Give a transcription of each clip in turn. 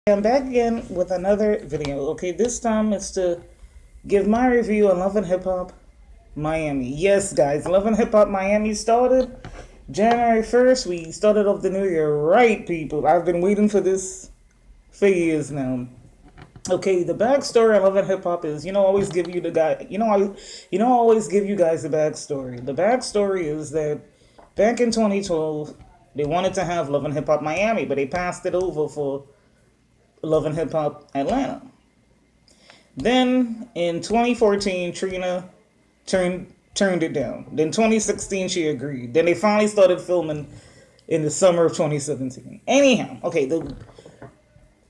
I'm back again with another video. Okay, this time it's to give my review on Love and Hip Hop Miami. Yes, guys, Love and Hip Hop Miami started January 1st. We started off the new year right, people. I've been waiting for this for years now. Okay, the backstory on Love and Hip Hop is, I always give you the guy, I always give you guys the backstory. The backstory is that back in 2012, they wanted to have Love and Hip Hop Miami, but they passed it over for Love and Hip Hop Atlanta. Then in 2014, Trina turned it down. Then 2016, she agreed. Then they finally started filming in the summer of 2017. Anyhow, okay, the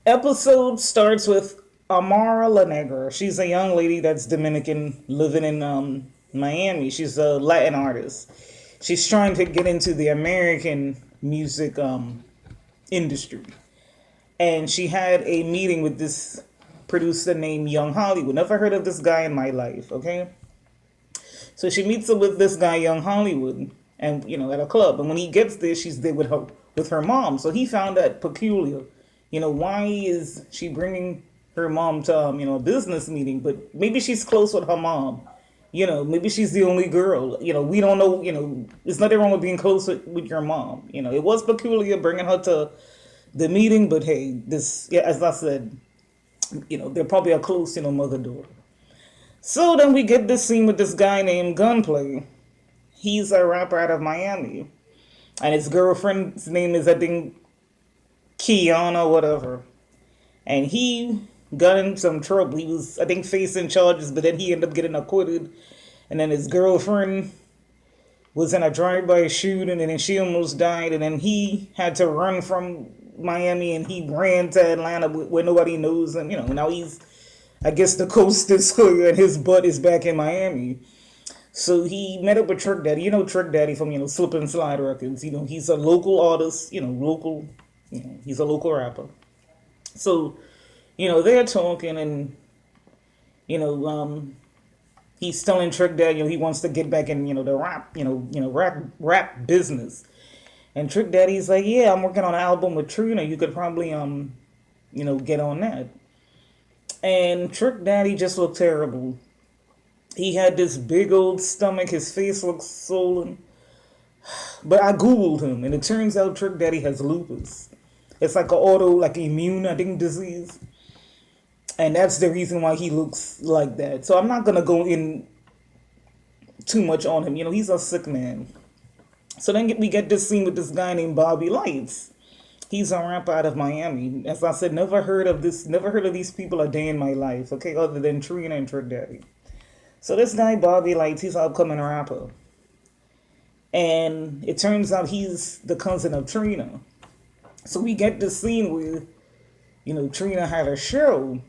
episode starts with Amara La Negra. She's a young lady that's Dominican living in Miami. She's a Latin artist. She's trying to get into the American music industry. And she had a meeting with this producer named Young Hollywood. Never heard of this guy in my life, okay? So she meets up with this guy, Young Hollywood, and at a club. And when he gets there, she's there with her mom. So he found that peculiar. Why is she bringing her mom to a business meeting? But maybe she's close with her mom. Maybe she's the only girl. We don't know. There's nothing wrong with being close with your mom. It was peculiar bringing her to the meeting, but hey, this, yeah, as I said, they're probably a close, mother daughter. So then we get this scene with this guy named Gunplay. He's a rapper out of Miami, and his girlfriend's name is, I think, Kiana, whatever. And he got in some trouble. He was, I think, facing charges, but then he ended up getting acquitted. And then his girlfriend was in a drive-by shooting, and then she almost died. And then he had to run from Miami, and he ran to Atlanta where nobody knows him. Now he's, I guess the coast is clear, and his butt is back in Miami. So he met up with Trick Daddy. Trick Daddy from, Slip and Slide Records. He's a local artist, he's a local rapper. So, they're talking, and, you know, um, he's telling Trick Daddy, he wants to get back in, the rap, rap business. And Trick Daddy's like, yeah, I'm working on an album with Trina. You could probably, get on that. And Trick Daddy just looked terrible. He had this big old stomach. His face looked swollen. But I Googled him, and it turns out Trick Daddy has lupus. It's like like immune, I think, disease. And that's the reason why he looks like that. So I'm not going to go in too much on him. He's a sick man. So then we get this scene with this guy named Bobby Lights. He's a rapper out of Miami. As I said, never heard of these people a day in my life, okay, other than Trina and Trick Daddy. So this guy, Bobby Lights, he's an upcoming rapper. And it turns out he's the cousin of Trina. So we get this scene where, Trina had a show.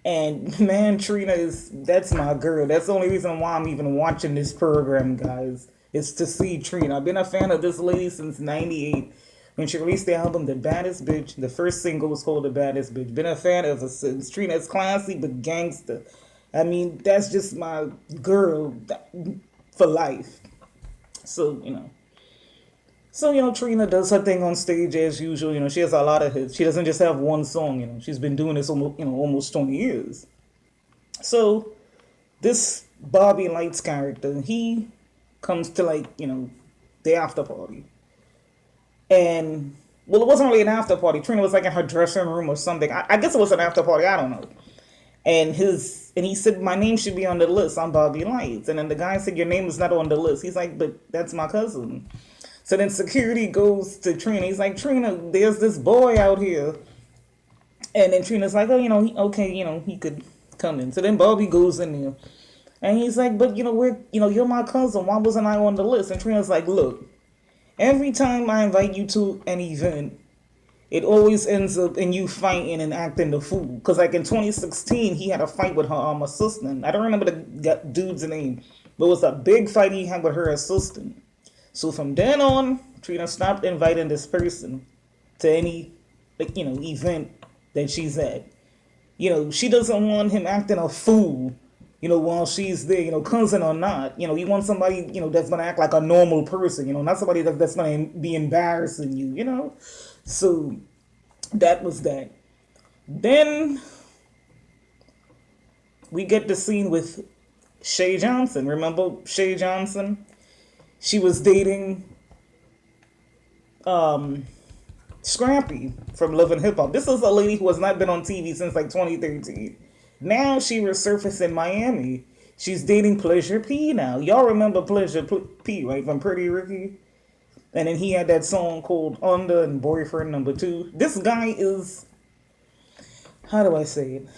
And man, that's my girl. That's the only reason why I'm even watching this program, guys. Is to see Trina. I've been a fan of this lady since '98 when she released the album The Baddest Bitch. The first single was called The Baddest Bitch. Been a fan ever since. Trina's classy but gangster. I mean, that's just my girl for life. So, Trina does her thing on stage as usual. She has a lot of hits. She doesn't just have one song. She's been doing this almost 20 years. So this Bobby Lights character, he comes to the after party, and well, it wasn't really an after party. Trina was like in her dressing room or something. I guess it was an after party. I don't know. And he said, my name should be on the list. I'm Bobby Lights. And then the guy said, your name is not on the list. He's like, but that's my cousin. So then security goes to Trina. He's like, Trina, there's this boy out here. And then Trina's like, oh, he could come in. So then Bobby goes in there. And he's like, but, you're my cousin. Why wasn't I on the list? And Trina's like, look, every time I invite you to an event, it always ends up in you fighting and acting the fool. Because, like, in 2016, he had a fight with her assistant. I don't remember the dude's name. But it was a big fight he had with her assistant. So from then on, Trina stopped inviting this person to any, event that she's at. She doesn't want him acting a fool, while she's there, cousin or not. He wants somebody, that's going to act like a normal person, not somebody that's going to be embarrassing you. So That was that. Then we get the scene with Shay Johnson. Remember Shay Johnson? She was dating um, Scrappy from Love and Hip Hop. This is a lady who has not been on TV since like 2013. Now she resurfaced in Miami. She's dating Pleasure P now. Y'all remember P, right? From Pretty Ricky? And then he had that song called Under and Boyfriend Number Two. This guy is, how do I say it?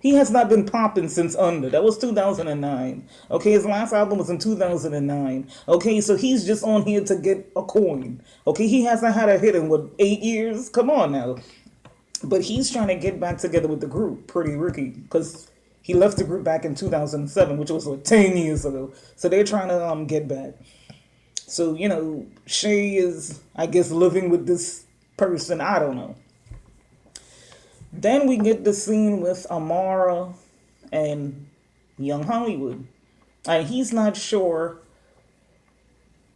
He has not been popping since Under. That was 2009. Okay, his last album was in 2009. Okay, so he's just on here to get a coin. Okay, he hasn't had a hit in what, 8 years? Come on now. But he's trying to get back together with the group, Pretty Ricky, because he left the group back in 2007, which was like 10 years ago. So they're trying to get back. So, Shay is, I guess, living with this person. I don't know. Then we get the scene with Amara and Young Hollywood. And he's not sure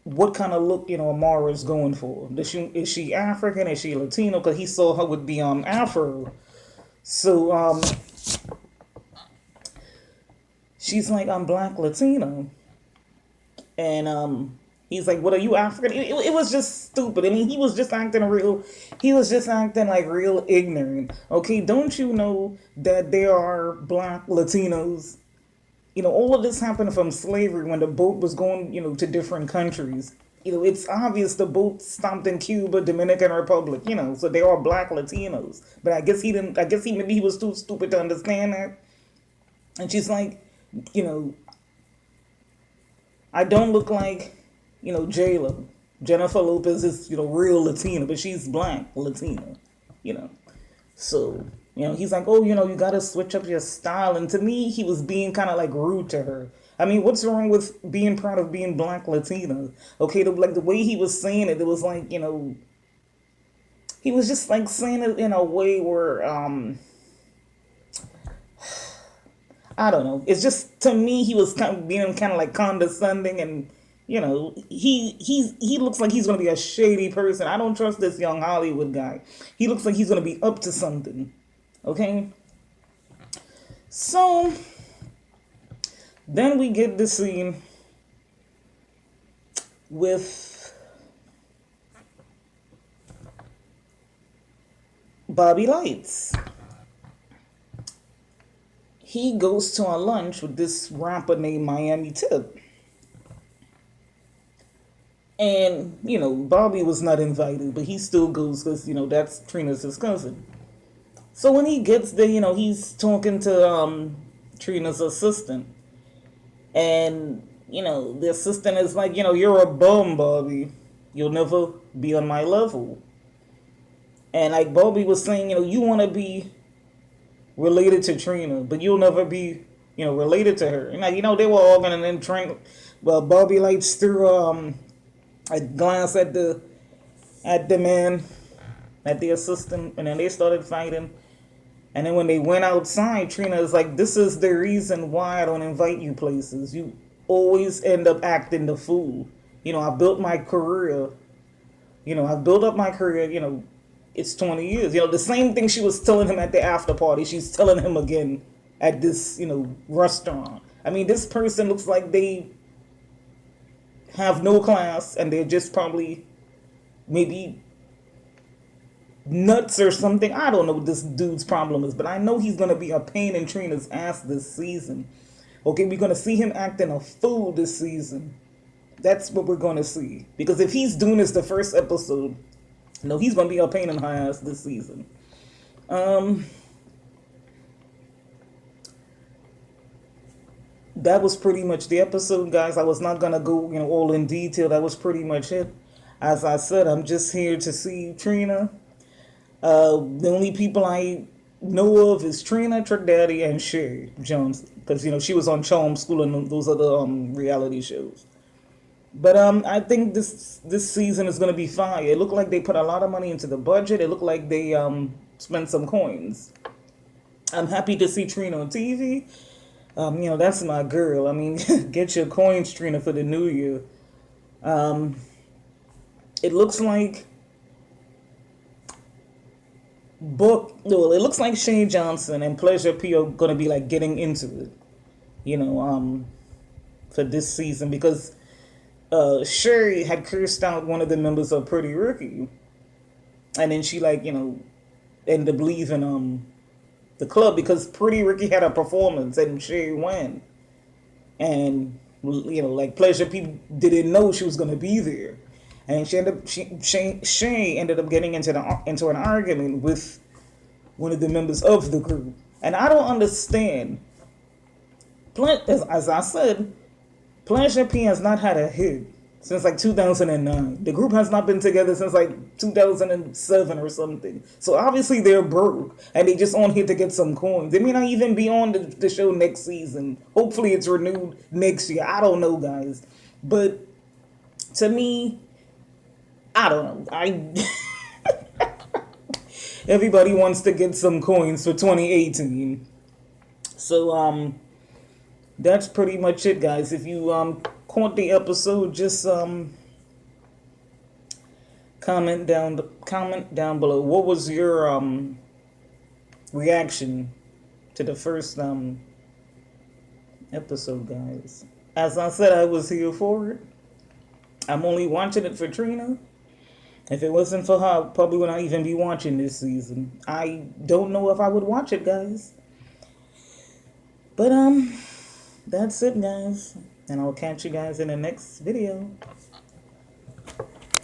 what kind of look, Amara is going for. Is she African? Is she Latino? Because he saw her with the Afro. So she's like, I'm Black Latino. And he's like, what, are you African? It was just stupid. I mean, he was just acting like real ignorant. Okay, don't you know that there are Black Latinos? All of this happened from slavery when the boat was going, to different countries. It's obvious the boat stopped in Cuba, Dominican Republic, so they are Black Latinos. But I guess maybe he was too stupid to understand that. And she's like, I don't look like, J-Lo. Jennifer Lopez is, real Latina, but she's Black Latina, So, he's like, oh, you gotta switch up your style. And to me, he was being kind of like rude to her. I mean, what's wrong with being proud of being Black Latina? Okay, the way he was saying it, it was like, he was just like saying it in a way where, I don't know. It's just, to me, he was being kind of like condescending and, he looks like he's going to be a shady person. I don't trust this Young Hollywood guy. He looks like he's going to be up to something. Okay? So, then we get the scene with Bobby Lights. He goes to a lunch with this rapper named Miami Tip. And, Bobby was not invited, but he still goes because, that's Trina's his cousin. So when he gets there, he's talking to Trina's assistant. And, the assistant is like, you're a bum, Bobby. You'll never be on my level. And like Bobby was saying, you want to be related to Trina, but you'll never be, related to her. And they were all going to then drink. Well, Bobby Lights threw a glance at the man, at the assistant, and then they started fighting. And then when they went outside, Trina is like, this is the reason why I don't invite you places. You always end up acting the fool. I built my career. I've built up my career, it's 20 years. The same thing she was telling him at the after party, she's telling him again at this, restaurant. I mean, this person looks like they have no class and they're just probably maybe nuts or something. I don't know what this dude's problem is, but I know he's going to be a pain in Trina's ass this season. Okay, we're going to see him acting a fool this season. That's what we're going to see. Because if he's doing this the first episode, no, he's going to be a pain in her ass this season. That was pretty much the episode, guys. I was not going to go, all in detail. That was pretty much it. As I said, I'm just here to see Trina. The only people I know of is Trina, Trick Daddy, and Shay Jones. Because, she was on Charm School and those other reality shows. But I think this season is going to be fire. It looked like they put a lot of money into the budget. It looked like they spent some coins. I'm happy to see Trina on TV. That's my girl. I mean, get your coins, Trina, for the new year. It looks like book. Well, it looks like Shane Johnson and Pleasure P are gonna be like getting into it. You know, for this season because Sherry had cursed out one of the members of Pretty Ricky, and then she like ended up leaving the club because Pretty Ricky had a performance and Sherry went, and like Pleasure P didn't know she was gonna be there, and Shay ended up getting into an argument with one of the members of the group, and I don't understand. As I said, Pleasure P has not had a hit since like 2009. The group has not been together since like 2007 or something. So obviously they're broke and they just on here to get some coins. They may not even be on the show next season. Hopefully it's renewed next year. I don't know, guys. But to me, I don't know. Everybody wants to get some coins for 2018. So that's pretty much it, guys. If you caught the episode, just comment down below. What was your reaction to the first episode, guys? As I said, I was here for it. I'm only watching it for Trina. If it wasn't for her, I probably would not even be watching this season. I don't know if I would watch it, guys. But that's it, guys. And I'll catch you guys in the next video.